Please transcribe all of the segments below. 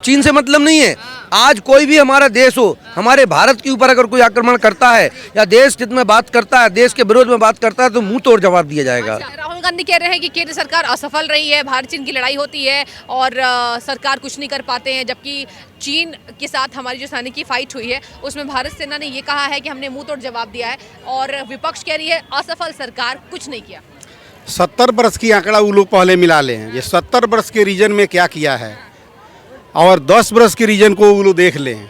चीन से मतलब नहीं है। आज कोई भी हमारा देश हो, हमारे भारत के ऊपर अगर कोई आक्रमण करता है या देश हित में बात करता है, देश के विरोध में बात करता है, तो मुंह तोड़ जवाब दिया जाएगा। अच्छा, राहुल गांधी कह रहे हैं कि केंद्र सरकार असफल रही है, भारत चीन की लड़ाई होती है और सरकार कुछ नहीं कर पाते हैं, जबकि चीन के साथ हमारी जो सैनिक की फाइट हुई है उसमें भारत सेना ने ये कहा है कि हमने मुंह तोड़ जवाब दिया है, और विपक्ष कह रही है असफल सरकार, कुछ नहीं किया। 70 वर्ष की आंकड़ा वो लोग पहले मिला लें, ये 70 वर्ष के रीजन में क्या किया है और 10 वर्ष के रीजन को वो लोग देख लें,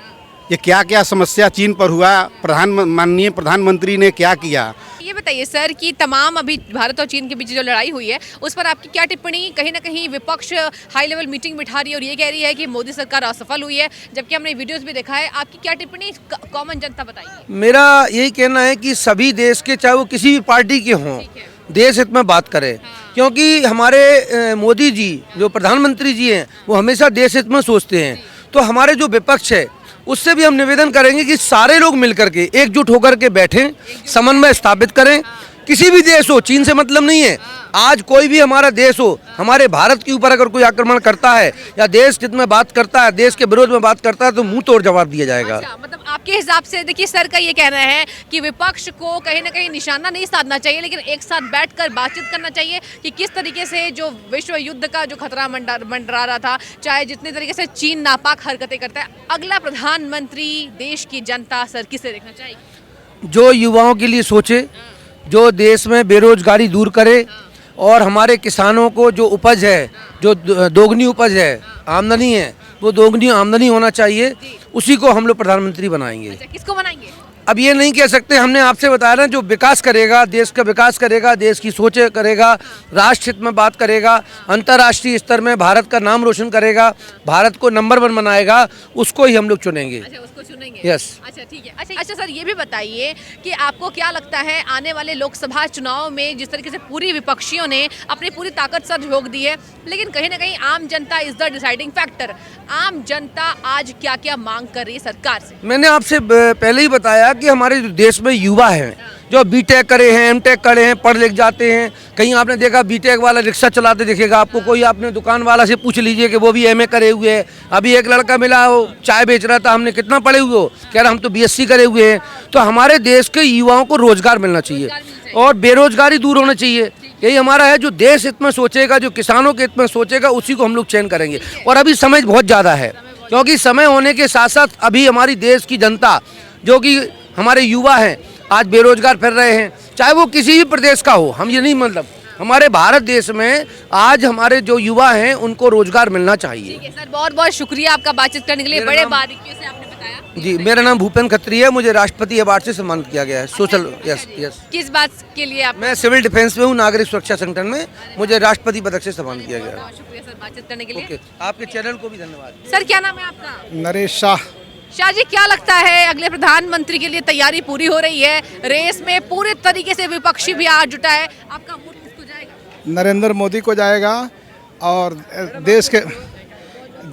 ये क्या क्या समस्या चीन पर हुआ, माननीय प्रधानमंत्री ने क्या किया। ये बताइए सर कि तमाम अभी भारत और चीन के बीच जो लड़ाई हुई है उस पर आपकी क्या टिप्पणी? कहीं ना कहीं विपक्ष हाई लेवल मीटिंग बिठा रही है और ये कह रही है कि मोदी सरकार असफल हुई है, जबकि हमने वीडियोस भी देखा है। आपकी क्या टिप्पणी, कॉमन जनता बताइए। मेरा यही कहना है कि सभी देश के, चाहे वो किसी भी पार्टी के हों, देश हित में बात करें, क्योंकि हमारे मोदी जी जो प्रधानमंत्री जी हैं वो हमेशा देश हित में सोचते हैं। तो हमारे जो विपक्ष है उससे भी हम निवेदन करेंगे कि सारे लोग मिलकर के एकजुट होकर के बैठें, समन्वय स्थापित करें। किसी भी देश हो, चीन से मतलब नहीं है। आज कोई भी हमारा देश हो, हमारे भारत के ऊपर अगर कोई आक्रमण करता है या देश हित में बात करता है, देश के विरोध में बात करता है, तो मुंह तोड़ जवाब दिया जाएगा। अच्छा, मतलब आपके हिसाब से देखिए सर का ये कहना है कि विपक्ष को कहीं ना कहीं निशाना नहीं साधना चाहिए, लेकिन एक साथ बैठकर बातचीत करना चाहिए कि किस तरीके से जो विश्व युद्ध का जो खतरा मंडरा रहा था, चाहे जितने तरीके से चीन नापाक हरकतें करता है, अगला प्रधानमंत्री देश की जनता सर किसे देखना चाहिए? जो युवाओं के लिए सोचे, जो देश में बेरोजगारी दूर करे और हमारे किसानों को जो उपज है, जो दोगुनी उपज है, आमदनी है, वो दोगुनी आमदनी होना चाहिए, उसी को हम लोग प्रधानमंत्री बनाएंगे। अच्छा, किसको बनाएंगे? अब ये नहीं कह सकते, हमने आपसे बताया ना, जो विकास करेगा, देश का विकास करेगा, देश की सोचे करेगा, राष्ट्र हित में बात करेगा, अंतर्राष्ट्रीय स्तर में भारत का नाम रोशन करेगा, भारत को नंबर 1 बनाएगा, उसको ही हम लोग चुनेंगे। अच्छा, उसको चुनेंगे। यस। अच्छा, ठीक है। अच्छा सर, ये भी बताइए कि आपको क्या लगता है आने वाले लोकसभा चुनाव में जिस तरीके से पूरी विपक्षियों ने अपनी पूरी ताकत सर झोंक दी है, लेकिन कहीं ना कहीं आम जनता इज द डिसाइडिंग फैक्टर। आम जनता आज क्या क्या मांग कर रही है सरकार से? मैंने आपसे पहले ही बताया कि हमारे देश में युवा हैं जो बीटेक करे हैं, एमटेक करे हैं, पढ़ लिख जाते हैं। कहीं आपने देखा बीटेक वाला रिक्शा चलाते दिखेगा आपको, कोई आपने दुकान वाला से पूछ लीजिए कि वो भी एमए करे हुए है। अभी एक लड़का मिला, वो चाय बेच रहा था, हमने कितना पढ़े हुए हो, कह रहा हम तो बीएससी करे हुए हैं। तो हमारे देश के युवाओं को रोजगार मिलना चाहिए और बेरोजगारी दूर होना चाहिए। यही हमारा है, जो देश हित में सोचेगा, जो किसानों के हित में सोचेगा, उसी को हम लोग चयन करेंगे। और अभी समय बहुत ज़्यादा है, क्योंकि समय होने के साथ साथ अभी हमारी देश की जनता, जो कि हमारे युवा हैं, आज बेरोजगार फिर रहे हैं, चाहे वो किसी भी प्रदेश का हो। हम ये नहीं, मतलब हमारे भारत देश में आज हमारे जो युवा हैं उनको रोजगार मिलना चाहिए। ठीक है सर, बहुत बहुत शुक्रिया आपका बातचीत करने के लिए, बड़े बारीकियों से आपने बताया। जी, मेरा नाम भूपेन खत्री है, मुझे राष्ट्रपति अवार्ड से सम्मानित किया गया है। Social, yes. किस बात के लिए आप? मैं सिविल डिफेंस में हूँ, नागरिक सुरक्षा संगठन में, मुझे राष्ट्रपति पदक से सम्मानित किया गया है। बहुत शुक्रिया सर बातचीत करने के लिए। ओके, आपके चैनल को भी धन्यवाद। सर, क्या नाम है आपका? नरेश शाह। शाह जी, क्या लगता है अगले प्रधानमंत्री के लिए तैयारी पूरी हो रही है? रेस में पूरे तरीके से विपक्षी भी आज जुटा है, आपका वोट किसको जाएगा? नरेंद्र मोदी को जाएगा। और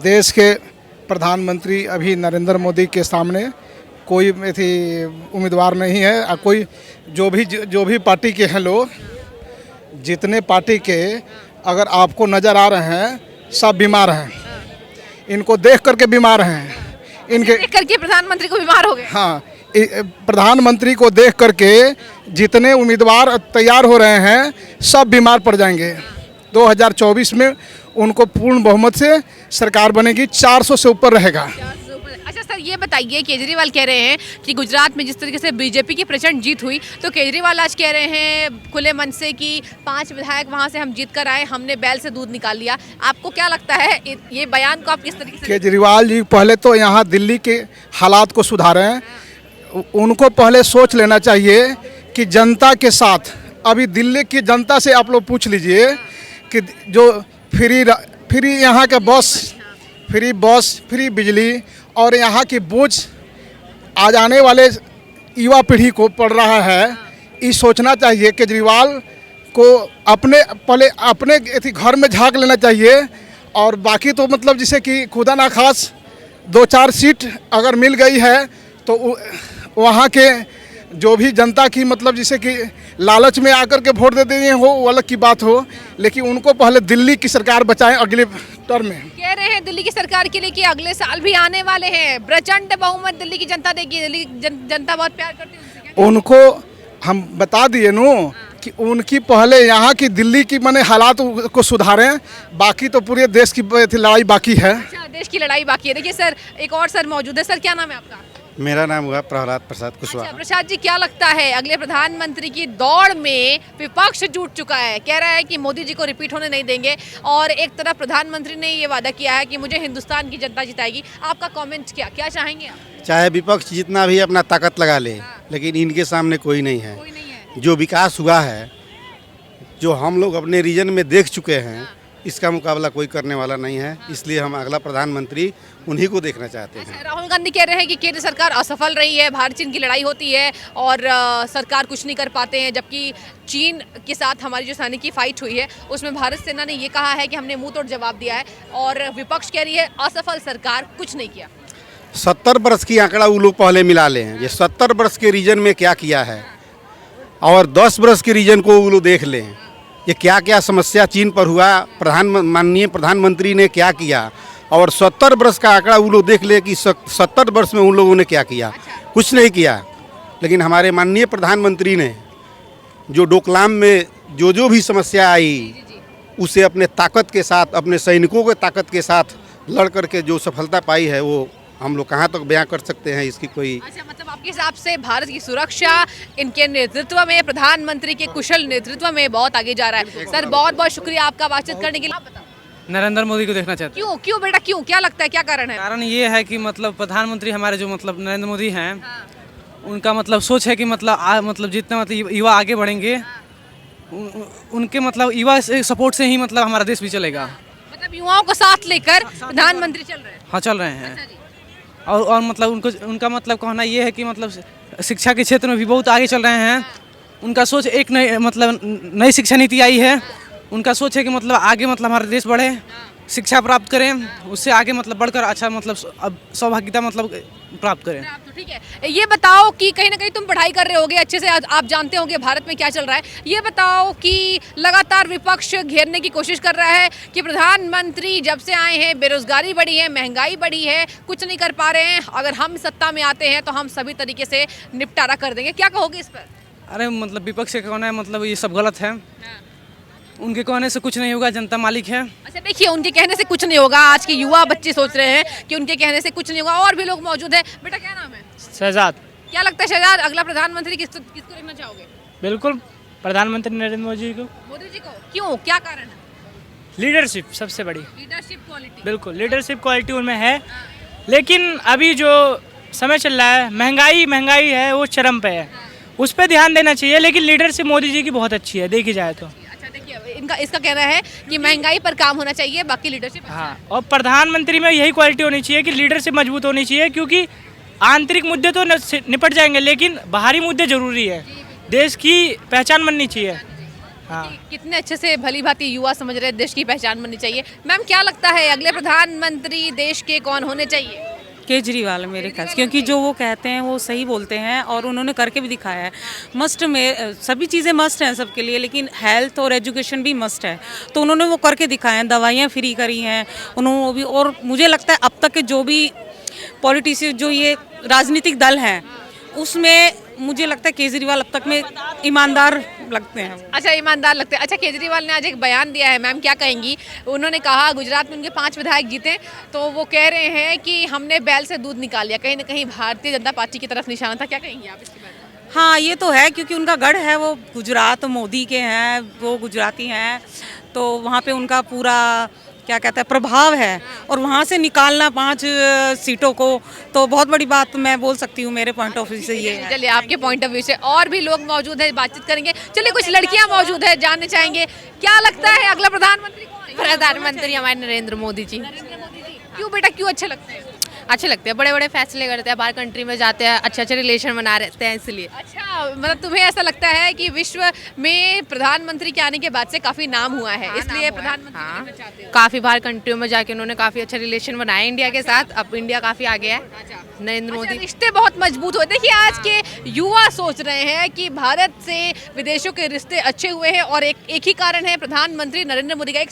देश के प्रधानमंत्री अभी नरेंद्र मोदी के सामने कोई उम्मीदवार नहीं है। कोई जो भी पार्टी के हैं लोग, जितने पार्टी के अगर आपको नज़र आ रहे हैं, सब बीमार हैं, इनको देख करके बीमार हैं। इनके देख करके प्रधानमंत्री को बीमार हो गए। हाँ, प्रधानमंत्री को देख करके जितने उम्मीदवार तैयार हो रहे हैं, सब बीमार पड़ जाएंगे। 2024 में उनको पूर्ण बहुमत से सरकार बनेगी, 400 से ऊपर रहेगा। अच्छा सर, ये बताइए, केजरीवाल कह रहे हैं कि गुजरात में जिस तरीके से बीजेपी की प्रचंड जीत हुई, तो केजरीवाल आज कह रहे हैं खुले मन से कि 5 विधायक वहां से हम जीत कर आए, हमने बैल से दूध निकाल लिया। आपको क्या लगता है ये बयान को आप किस तरीके से? केजरीवाल जी पहले तो यहाँ दिल्ली के हालात को सुधारें। उनको पहले सोच लेना चाहिए कि जनता के साथ, अभी दिल्ली की जनता से आप लोग पूछ लीजिए कि जो फ्री यहाँ के बस, फ्री बिजली और यहाँ की बोझ आज आने वाले युवा पीढ़ी को पड़ रहा है, ये सोचना चाहिए। केजरीवाल को पहले अपने घर में झांक लेना चाहिए। और बाकी तो मतलब जैसे कि खुदा ना खास 2-4 सीट अगर मिल गई है तो वहाँ के जो भी जनता की मतलब जैसे कि लालच में आकर के वोट दे देंगे हो, वो अलग की बात हो, लेकिन उनको पहले दिल्ली की सरकार बचाएं अगले टर्म में। रहे हैं दिल्ली की सरकार के लिए कि अगले साल भी आने वाले हैं, प्रचंड बहुमत दिल्ली की जनता देगी, दिल्ली जनता बहुत प्यार करती है उनसे, क्या? उनको हम बता दिए नो कि उनकी पहले यहाँ की दिल्ली की माने हालात को सुधारें, बाकी तो पूरे देश की लड़ाई बाकी है। अच्छा, देश की लड़ाई बाकी है। देखिए सर, एक और सर मौजूद है। सर, क्या नाम है आपका? मेरा नाम हुआ प्रहलाद प्रसाद कुशवाहा। अच्छा प्रसाद जी, क्या लगता है अगले प्रधानमंत्री की दौड़ में विपक्ष जुट चुका है, कह रहा है कि मोदी जी को रिपीट होने नहीं देंगे, और एक तरफ प्रधानमंत्री ने ये वादा किया है कि मुझे हिंदुस्तान की जनता जिताएगी। आपका कमेंट क्या चाहेंगे आप? चाहे विपक्ष जितना भी अपना ताकत लगा ले, लेकिन इनके सामने कोई नहीं है। कोई नहीं है। जो विकास हुआ है, जो हम लोग अपने रीजन में देख चुके हैं, इसका मुकाबला कोई करने वाला नहीं है। इसलिए हम अगला प्रधानमंत्री उन्हीं को देखना चाहते हैं। अच्छा, राहुल गांधी कह रहे हैं कि केंद्र सरकार असफल रही है, भारत चीन की लड़ाई होती है और सरकार कुछ नहीं कर पाते हैं, जबकि चीन के साथ हमारी जो सैनिक की फाइट हुई है उसमें भारत सेना ने ये कहा है कि हमने मुंह तोड़ जवाब दिया है, और विपक्ष कह रही है असफल सरकार, कुछ नहीं किया। 70 वर्ष की आंकड़ा वो लोग पहले मिला लें, ये 70 वर्ष के रीजन में क्या किया है, और 10 वर्ष के रीजन को वो लोग देख लें, ये क्या क्या समस्या चीन पर हुआ, माननीय प्रधानमंत्री ने क्या किया, और 70 वर्ष का आंकड़ा वो लोग देख ले कि 70 वर्ष में उन लोगों ने क्या किया। कुछ नहीं किया। लेकिन हमारे माननीय प्रधानमंत्री ने जो डोकलाम में जो भी समस्या आई, उसे अपने ताकत के साथ, अपने सैनिकों के ताकत के साथ लड़ करके जो सफलता पाई है, वो हम लोग कहाँ तक बयां कर सकते हैं, इसकी कोई। अच्छा, मतलब आपके हिसाब से भारत की सुरक्षा इनके नेतृत्व में, प्रधानमंत्री के कुशल नेतृत्व में बहुत आगे जा रहा है। सर, बहुत बहुत शुक्रिया आपका बातचीत करने के लिए। आप बताओ। नरेंद्र मोदी को देखना चाहते हैं। क्यों बेटा, क्यों, क्या लगता है, क्या कारण है? कारण ये है कि मतलब प्रधानमंत्री हमारे जो मतलब नरेंद्र मोदी हैं, उनका मतलब सोच है कि मतलब जितना मतलब युवा आगे बढ़ेंगे, उनके मतलब युवा सपोर्ट से ही मतलब हमारा देश भी चलेगा। मतलब युवाओं को साथ लेकर प्रधानमंत्री चल रहे हैं। हाँ, चल रहे हैं। और मतलब उनका मतलब कहना ये है कि मतलब शिक्षा के क्षेत्र में भी बहुत आगे चल रहे हैं। उनका सोच एक नई शिक्षा नीति आई है। उनका सोच है कि मतलब आगे मतलब हमारा देश बढ़े, शिक्षा प्राप्त करें, उससे आगे मतलब बढ़कर अच्छा मतलब अब सौभाग्यता मतलब प्राप्त करें। तो ठीक है, ये बताओ कि कहीं ना कहीं तुम पढ़ाई कर रहे होगे अच्छे से, आप जानते होंगे भारत में क्या चल रहा है। ये बताओ कि लगातार विपक्ष घेरने की कोशिश कर रहा है कि प्रधानमंत्री जब से आए हैं बेरोजगारी बढ़ी है, महंगाई बढ़ी है, कुछ नहीं कर पा रहे हैं, अगर हम सत्ता में आते हैं तो हम सभी तरीके से निपटारा कर देंगे। क्या कहोगे इस पर? अरे मतलब विपक्ष का कहना है मतलब ये सब गलत है। उनके कहने से कुछ नहीं होगा, जनता मालिक है। अच्छा, देखिए, उनके कहने से कुछ नहीं होगा। आज के युवा बच्चे सोच रहे हैं कि उनके कहने से कुछ नहीं होगा। और भी लोग मौजूद हैं। बेटा, क्या नाम है? शहजाद। क्या लगता है शहजाद, अगला प्रधानमंत्री किसको देखना चाहोगे? बिल्कुल प्रधानमंत्री नरेंद्र मोदी को। मोदी जी को? क्यों, क्या कारण है? लीडरशिप सबसे बड़ी। Leadership quality. बिल्कुल लीडरशिप क्वालिटी उनमें है, लेकिन अभी जो समय चल रहा है, महंगाई है, वो चरम पे है, उस पर ध्यान देना चाहिए। लेकिन लीडरशिप मोदी जी की बहुत अच्छी है, देखी जाए तो। अच्छा, देखिए, इसका कहना है कि महंगाई पर काम होना चाहिए, बाकी लीडरशिप। हाँ, और प्रधानमंत्री में यही क्वालिटी होनी चाहिए कि लीडरशिप मजबूत होनी चाहिए, क्योंकि आंतरिक मुद्दे तो निपट जाएंगे, लेकिन बाहरी मुद्दे जरूरी है, देश की पहचान बननी चाहिए। हाँ, कितने अच्छे से भली भांति युवा समझ रहे हैं देश की पहचान बननी चाहिए। मैम, क्या लगता है अगले प्रधानमंत्री देश के कौन होने चाहिए? केजरीवाल मेरे ख्याल से, क्योंकि जो वो कहते हैं वो सही बोलते हैं और उन्होंने करके भी दिखाया है। मस्ट में सभी चीज़ें मस्ट हैं सबके लिए, लेकिन हेल्थ और एजुकेशन भी मस्ट है, तो उन्होंने वो करके दिखाया है। दवाइयाँ फ्री करी हैं उन्होंने वो भी। और मुझे लगता है अब तक के जो भी पॉलिटिशियन, जो ये राजनीतिक दल हैं, उसमें मुझे लगता है केजरीवाल अब तक में ईमानदार लगते हैं। अच्छा, ईमानदार लगते हैं। अच्छा, केजरीवाल ने आज एक बयान दिया है, मैम क्या कहेंगी? उन्होंने कहा गुजरात में उनके 5 विधायक जीते, तो वो कह रहे हैं कि हमने बैल से दूध निकाल लिया, कहीं ना कहीं भारतीय जनता पार्टी की तरफ निशाना था। क्या कहेंगी आप इसके बारे में? हाँ, ये तो है, क्योंकि उनका गढ़ है वो गुजरात, मोदी के हैं, वो गुजराती हैं, तो वहाँ पे उनका पूरा क्या कहते हैं प्रभाव है, और वहाँ से निकालना 5 सीटों को, तो बहुत बड़ी बात मैं बोल सकती हूँ मेरे पॉइंट ऑफ व्यू से ये है। चलिए, आपके पॉइंट ऑफ व्यू से और भी लोग मौजूद हैं, बातचीत करेंगे। चलिए, कुछ लड़कियां मौजूद है, जानने चाहेंगे क्या लगता है अगला प्रधानमंत्री कौन है? प्रधानमंत्री हमारे नरेंद्र मोदी जी। नरेंद्र मोदी जी। क्यों बेटा, क्यों अच्छे लगते हैं? अच्छे लगते हैं, बड़े बड़े फैसले करते हैं, बाहर कंट्री में जाते हैं, अच्छे अच्छे रिलेशन बना रहते हैं, इसलिए। अच्छा, मतलब तुम्हें ऐसा लगता है कि विश्व में प्रधानमंत्री के आने के बाद से काफी नाम हुआ है, इसलिए प्रधानमंत्री बनना चाहते हो? काफ़ी बाहर कंट्रियों में जाके उन्होंने काफ़ी अच्छे रिलेशन बनाए इंडिया के साथ। अब इंडिया काफ़ी आगे है, नरेंद्र मोदी। रिश्ते बहुत मजबूत हुए। देखिए, आज के युवा सोच रहे हैं कि भारत से विदेशों के रिश्ते अच्छे हुए हैं, और एक ही कारण है प्रधानमंत्री नरेंद्र मोदी का एक